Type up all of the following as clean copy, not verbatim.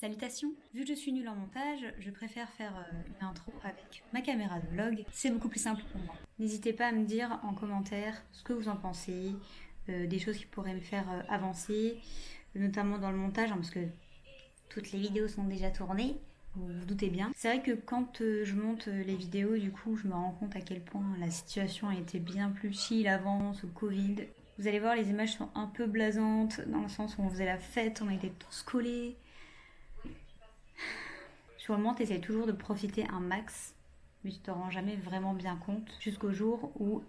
Salutations. Vu que je suis nulle en montage, je préfère faire une intro avec ma caméra de vlog. C'est beaucoup plus simple pour moi. N'hésitez pas à me dire en commentaire ce que vous en pensez, des choses qui pourraient me faire avancer, notamment dans le montage, parce que toutes les vidéos sont déjà tournées. Vous vous doutez bien. C'est vrai que quand je monte les vidéos, du coup, je me rends compte à quel point la situation a été bien plus chill avant ce Covid. Vous allez voir, les images sont un peu blasantes, dans le sens où on faisait la fête, on était tous collés. Sur le moment, tu essaies toujours de profiter un max, mais tu te rends jamais vraiment bien compte jusqu'au jour où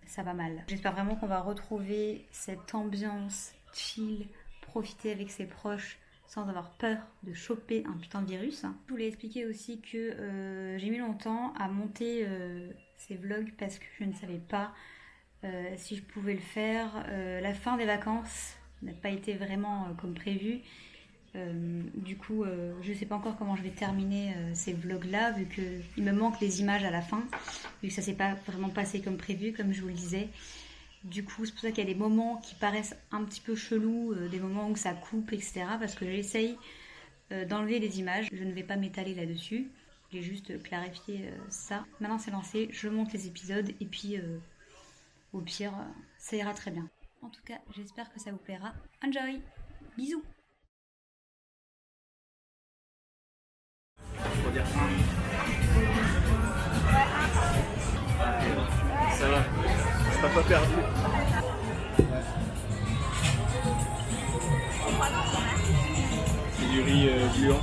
ça va mal. J'espère vraiment qu'on va retrouver cette ambiance chill, profiter avec ses proches sans avoir peur de choper un putain de virus. Je voulais expliquer aussi que j'ai mis longtemps à monter ces vlogs parce que je ne savais pas si je pouvais le faire. La fin des vacances n'a pas été vraiment comme prévu. Du coup, je sais pas encore comment je vais terminer ces vlogs là, vu qu'il me manque les images à la fin, vu que ça s'est pas vraiment passé comme prévu, comme je vous le disais. Du coup, c'est pour ça qu'il y a des moments qui paraissent un petit peu chelous, des moments où ça coupe, etc. Parce que j'essaye d'enlever les images. Je ne vais pas m'étaler là-dessus. J'ai juste clarifié ça. Maintenant, c'est lancé. Je monte les épisodes et puis, au pire, ça ira très bien. En tout cas, j'espère que ça vous plaira. Enjoy! Bisous! Ça va, je t'ai pas perdu. C'est du riz gluant.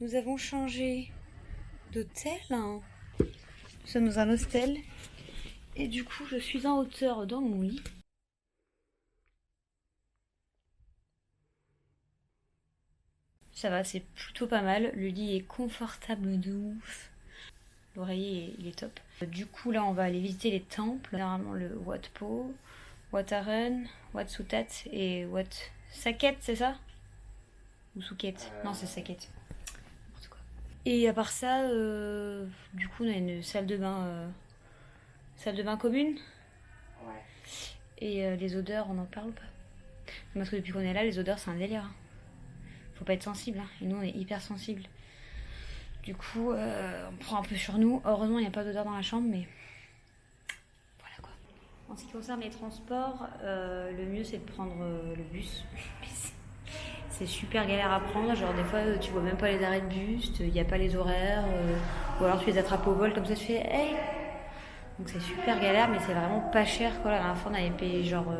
Nous avons changé d'hôtel. Nous sommes dans un hostel. Et du coup, je suis en hauteur dans mon lit. Ça va, c'est plutôt pas mal. Le lit est confortable de ouf. L'oreiller, il est top. Du coup, là, on va aller visiter les temples. Généralement, le Wat Po, Wat Arun, Wat Sutat et Wat Saket, c'est ça? Ou Suket? Non, c'est Saket. N'importe quoi. Et à part ça, du coup, on a une salle de bain commune. Ouais. Et les odeurs, on en parle ou pas? Parce que depuis qu'on est là, les odeurs, c'est un délire. Faut pas être sensible, hein. Et nous, on est hyper sensible. Du coup, on prend un peu sur nous. Heureusement, il n'y a pas d'odeur dans la chambre, mais voilà quoi. En ce qui concerne les transports, le mieux c'est de prendre le bus. C'est super galère à prendre. Genre, des fois, tu vois même pas les arrêts de bus, il n'y a pas les horaires, ou alors tu les attrapes au vol comme ça, tu fais hey! Donc c'est super galère, mais c'est vraiment pas cher quoi. La dernière fois, on avait payé genre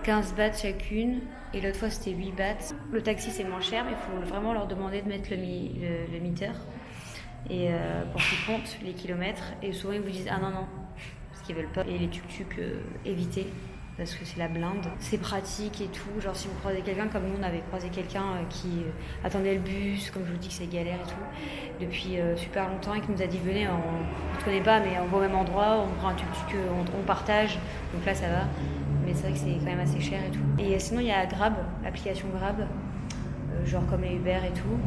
15 bahts chacune, et l'autre fois c'était 8 bahts. Le taxi c'est moins cher, mais il faut vraiment leur demander de mettre le meter et pour qu'ils comptent les kilomètres. Et souvent ils vous disent ah non, parce qu'ils veulent pas. Et les tuk-tuk éviter, parce que c'est la blinde. C'est pratique et tout. Genre si vous croisez quelqu'un, comme nous on avait croisé quelqu'un qui attendait le bus, comme je vous dis que c'est galère et tout, depuis super longtemps, et qui nous a dit venez, on ne connaît pas mais on va au même endroit, on prend un tuk-tuk, on partage, donc là ça va. Mais c'est vrai que c'est quand même assez cher et tout. Et sinon il y a Grab, l'application Grab, genre comme les Uber et tout.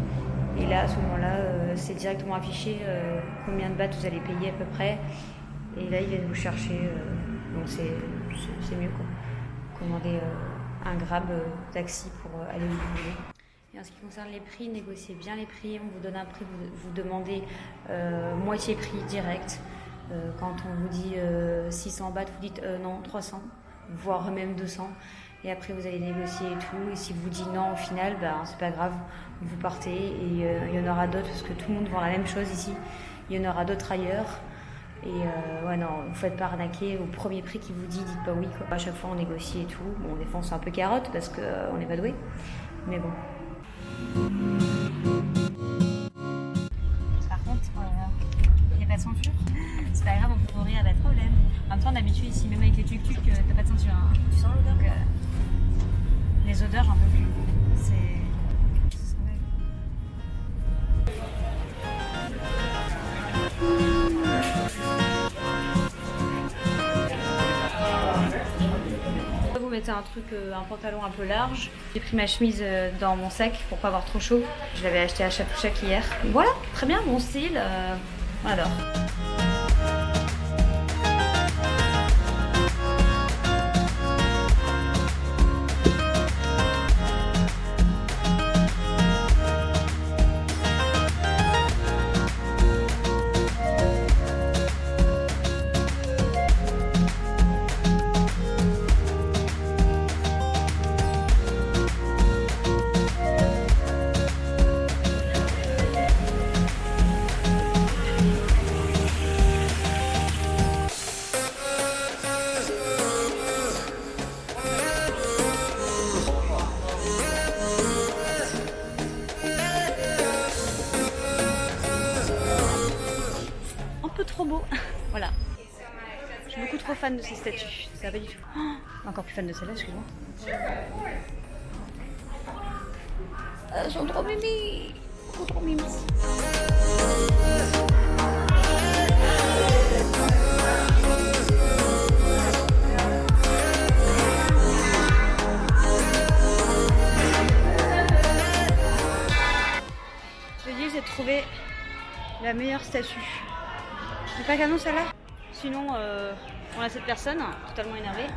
Et là à ce moment-là c'est directement affiché combien de bahts vous allez payer à peu près. Et là ils viennent vous chercher, donc c'est mieux quoi. Commander un Grab taxi pour aller où vous voulez. Et en ce qui concerne les prix, négociez bien les prix. On vous donne un prix, vous demandez moitié prix direct. Quand on vous dit 600 bahts, vous dites non, 300, voire même 200. Et après, vous allez négocier et tout. Et si vous dites non au final, c'est pas grave, vous partez. Et il y en aura d'autres, parce que tout le monde vend la même chose ici. Il y en aura d'autres ailleurs. Et ouais, non, vous faites pas arnaquer au premier prix qui vous dit, dites pas oui, quoi. À chaque fois, on négocie et tout. Bon, des fois, on c'est un peu carotte parce qu'on n'est pas doué. Mais bon. Par contre, il n'y a pas de censure. C'est pas grave, on peut mourir, pas de problème. En même temps, d'habitude, ici, même avec les tuk-tuk, t'as pas de censure. Hein. Tu sens l'odeur? Donc, les odeurs, j'en peux plus. C'est scandaleux. Vous mettez un truc, un pantalon un peu large. J'ai pris ma chemise dans mon sac pour pas avoir trop chaud. Je l'avais acheté à Chapouchak hier. Voilà, très bien, bon style. On adore. Trop beau, voilà. Je suis beaucoup trop fan de ces statues, ça va pas du tout. Oh, encore plus fan de celle-là, excuse-moi. Elles sont trop mimi, trop mimi. Le but c'est de trouver la meilleure statue. C'est pas canon celle-là? Sinon, on a cette personne totalement énervée.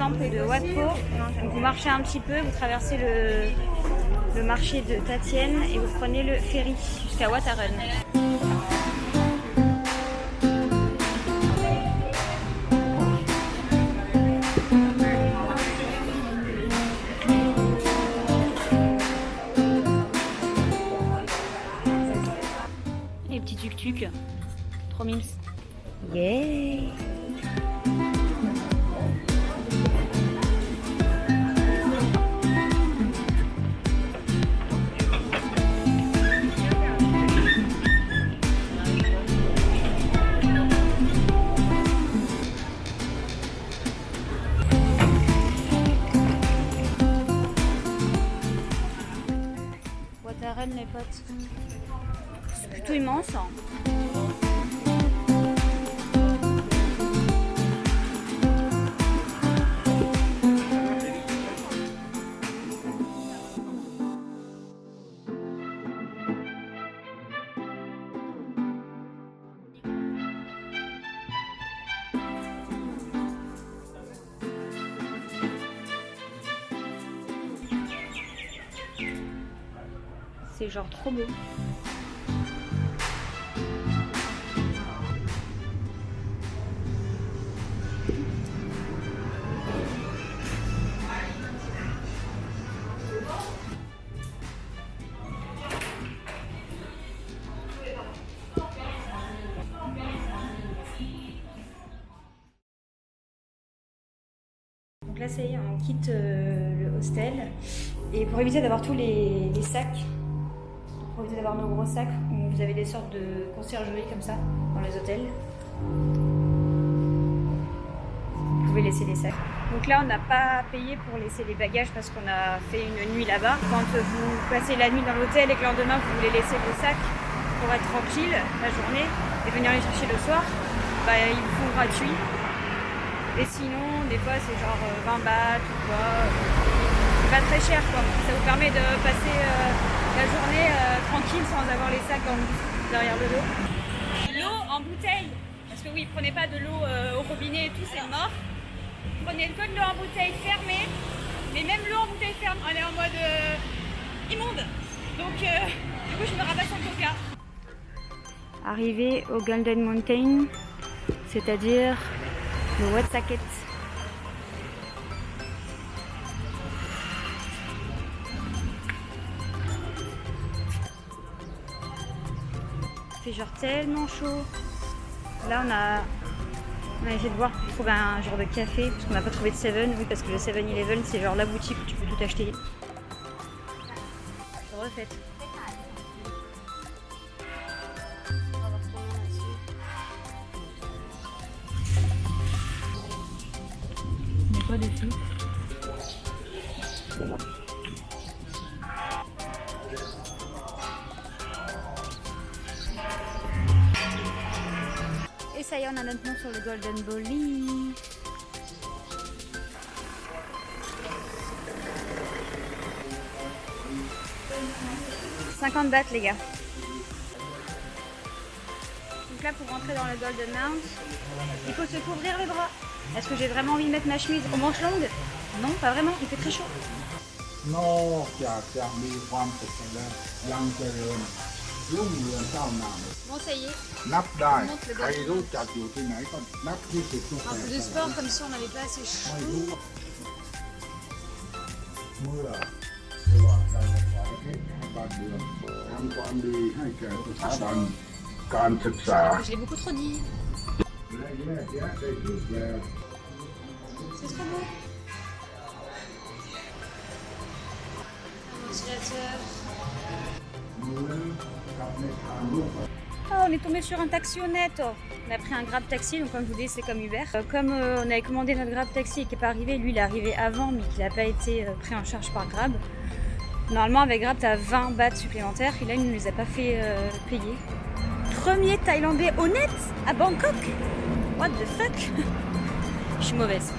temple de Wat Po. Donc vous marchez un petit peu, vous traversez le marché de Tatienne et vous prenez le ferry jusqu'à Wat Arun. Les petits tuk-tuk, trop mimes. Yeah! Wat Arun les potes. C'est plutôt immense. Hein. C'est genre trop beau. Donc là ça y est, on quitte le hostel et pour éviter d'avoir tous les sacs, pour éviter d'avoir nos gros sacs, vous avez des sortes de conciergeries comme ça dans les hôtels. Vous pouvez laisser les sacs. Donc là on n'a pas payé pour laisser les bagages parce qu'on a fait une nuit là-bas. Quand vous passez la nuit dans l'hôtel et que le lendemain vous voulez laisser vos sacs pour être tranquille la journée et venir les chercher le soir, bah, ils vous font gratuit. Et sinon, des fois, c'est genre 20 bahts ou quoi. C'est pas très cher, quoi. Ça vous permet de passer la journée tranquille sans avoir les sacs derrière le dos. L'eau en bouteille. Parce que oui, prenez pas de l'eau au robinet et tout, c'est mort. Prenez que de l'eau en bouteille fermée. Mais même l'eau en bouteille ferme, elle est en mode immonde. Donc, du coup, je me ramasse en coca. Arrivé au Golden Mountain, c'est-à-dire le Waitakere. Il fait genre tellement chaud. Là on a essayé de voir pour trouver un genre de café parce qu'on n'a pas trouvé de 7, oui parce que le 7-Eleven c'est genre la boutique où tu peux tout acheter. C'est refaite. Dessus. Et ça y est, on a notre nom sur le Golden Bolly. « 50 bahts les gars. » Donc là pour rentrer dans le Golden Mount, il faut se couvrir les bras. Est-ce que j'ai vraiment envie de mettre ma chemise aux manches longues? Non, pas vraiment, il fait très chaud. Bon, ça y est. On monte le Golden Mount. Un peu de sport comme si on n'avait pas assez chaud. Je l'ai beaucoup trop dit. C'est trop beau. Oh, on est tombé sur un taxi honnête. On a pris un Grab Taxi, donc comme je vous dis, c'est comme Uber. Comme on avait commandé notre Grab Taxi et qui n'est pas arrivé, lui il est arrivé avant, mais qu'il n'a pas été pris en charge par Grab. Normalement, avec Grab, tu as 20 bahts supplémentaires et là, il ne nous les a pas fait payer. Premier Thaïlandais honnête à Bangkok. What the fuck? Je suis mauvaise.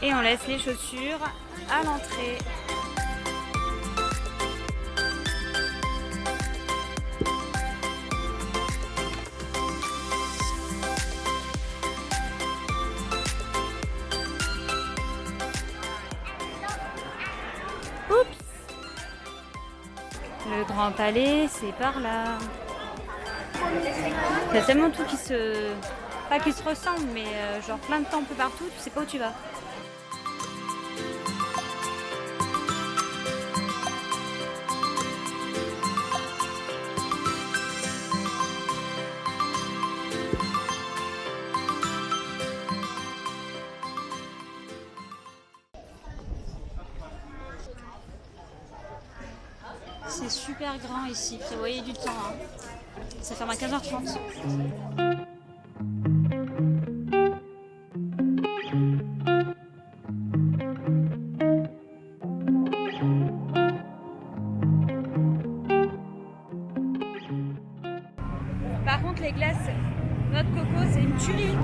Et on laisse les chaussures à l'entrée. Oups! Le Grand Palais, c'est par là. Il y a tellement tout qui se... Pas qui se ressemble, mais genre plein de temples partout, tu sais pas où tu vas. C'est super grand ici, prévoyez du temps. Hein. Ça ferme à 15h30. Par contre, les glaces, notre coco, c'est une tuerie.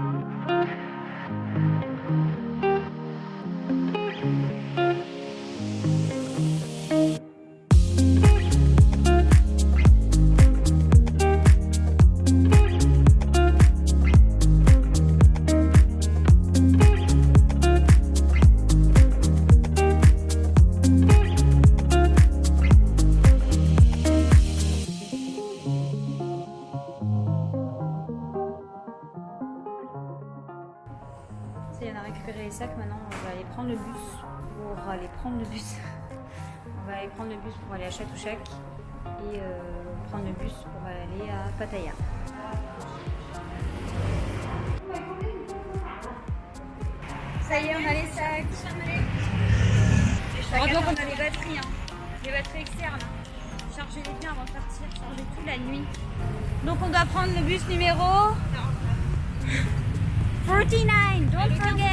On a récupéré les sacs, maintenant on va aller prendre le bus pour aller prendre le bus. On va aller prendre le bus pour aller à Châteauchac et prendre le bus pour aller à Pattaya. Ça y est, on a les sacs. Heureusement qu'on a les batteries, hein. Les batteries externes. Chargez-les bien avant de partir, chargez tout la nuit. Donc on doit prendre le bus numéro 49, don't forget.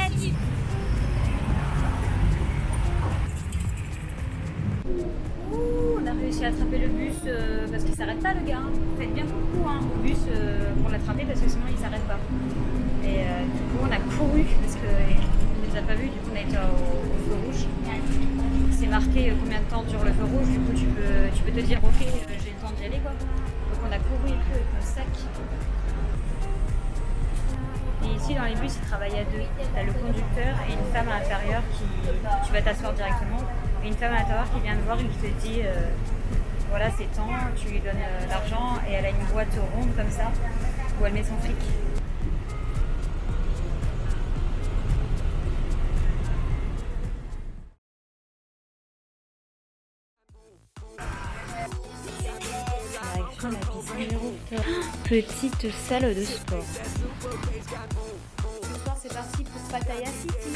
Ouh, on a réussi à attraper le bus parce qu'il s'arrête pas le gars. Hein. Faites bien coucou hein, au bus pour l'attraper parce que sinon il s'arrête pas. Et du coup on a couru parce qu'il ne nous a pas vus, du coup on a été au feu rouge. C'est marqué combien de temps dure le feu rouge, du coup tu peux te dire ok j'ai le temps d'y aller quoi. Donc on a couru et tout avec nos sacs. Et ici dans les bus ils travaillent à deux. T'as le conducteur et une femme à l'intérieur qui tu vas t'asseoir directement. Et une femme à l'intérieur qui vient te voir et qui te dit voilà c'est temps, tu lui donnes l'argent et elle a une boîte ronde comme ça où elle met son fric. Direction la piscine Europe. Petite salle de sport. Ce soir c'est parti pour Pattaya City.